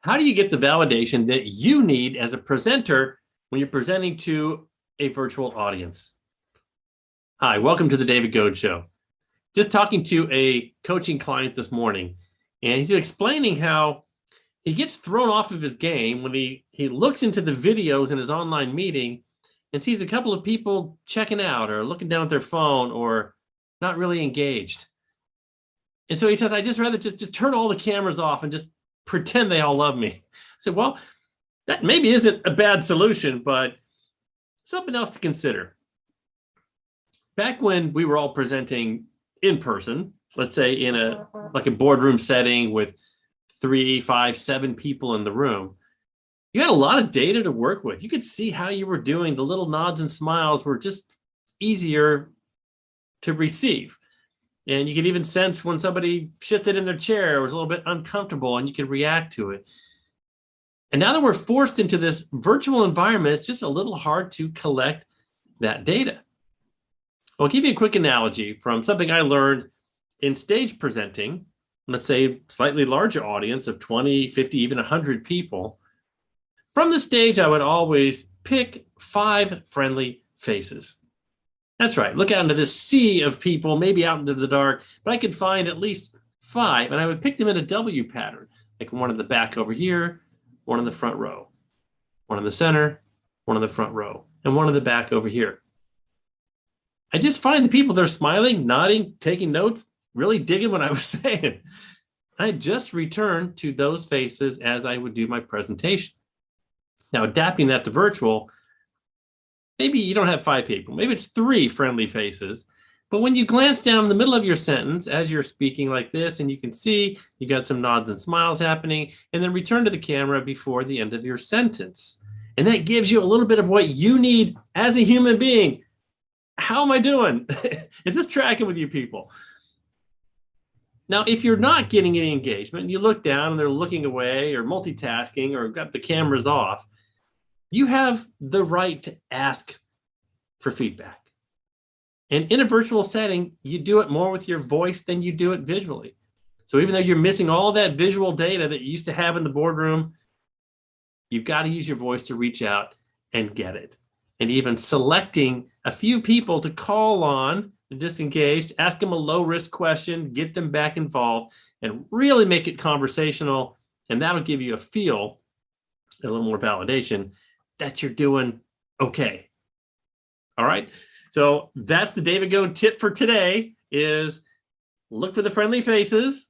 How do you get the validation that you need as a presenter when you're presenting to a virtual audience? Hi, welcome to the David Goad Show. Just talking to a coaching client this morning, and he's explaining how he gets thrown off of his game when he looks into the videos in his online meeting and sees a couple of people checking out or looking down at their phone or not really engaged. And so he says, I just rather just turn all the cameras off and just pretend they all love me. I said, well, that maybe isn't a bad solution, but something else to consider. Back when we were all presenting in person, let's say in a boardroom setting with 3, 5, 7 people in the room, you had a lot of data to work with. You could see how you were doing. The little nods and smiles were just easier to receive. And you could even sense when somebody shifted in their chair or was a little bit uncomfortable, and you could react to it. And now that we're forced into this virtual environment, it's just a little hard to collect that data. I'll give you a quick analogy from something I learned in stage presenting. Let's say slightly larger audience of 20, 50, even 100 people. From the stage, I would always pick 5 friendly faces. That's right. Look out into this sea of people, maybe out into the dark, but I could find at least 5, and I would pick them in a W pattern, like one in the back over here, one in the front row, one in the center, one in the front row, and one in the back over here. I just find the people that are smiling, nodding, taking notes, really digging what I was saying. I just returned to those faces as I would do my presentation. Now, adapting that to virtual, maybe you don't have 5 people, maybe it's 3 friendly faces. But when you glance down in the middle of your sentence as you're speaking like this, and you can see you got some nods and smiles happening, and then return to the camera before the end of your sentence. And that gives you a little bit of what you need as a human being. How am I doing? Is this tracking with you people? Now, if you're not getting any engagement, you look down and they're looking away or multitasking or got the cameras off, you have the right to ask for feedback. And in a virtual setting, you do it more with your voice than you do it visually. So even though you're missing all that visual data that you used to have in the boardroom, you've got to use your voice to reach out and get it. And even selecting a few people to call on the disengaged, ask them a low-risk question, get them back involved, and really make it conversational. And that'll give you a feel, a little more validation, that you're doing okay. All right. So that's the David Goad tip for today is look for the friendly faces,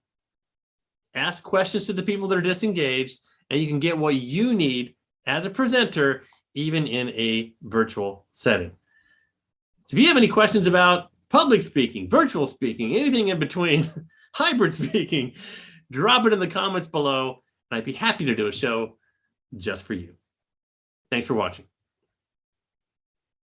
ask questions to the people that are disengaged, and you can get what you need as a presenter, even in a virtual setting. So if you have any questions about public speaking, virtual speaking, anything in between, hybrid speaking, drop it in the comments below, and I'd be happy to do a show just for you. Thanks for watching.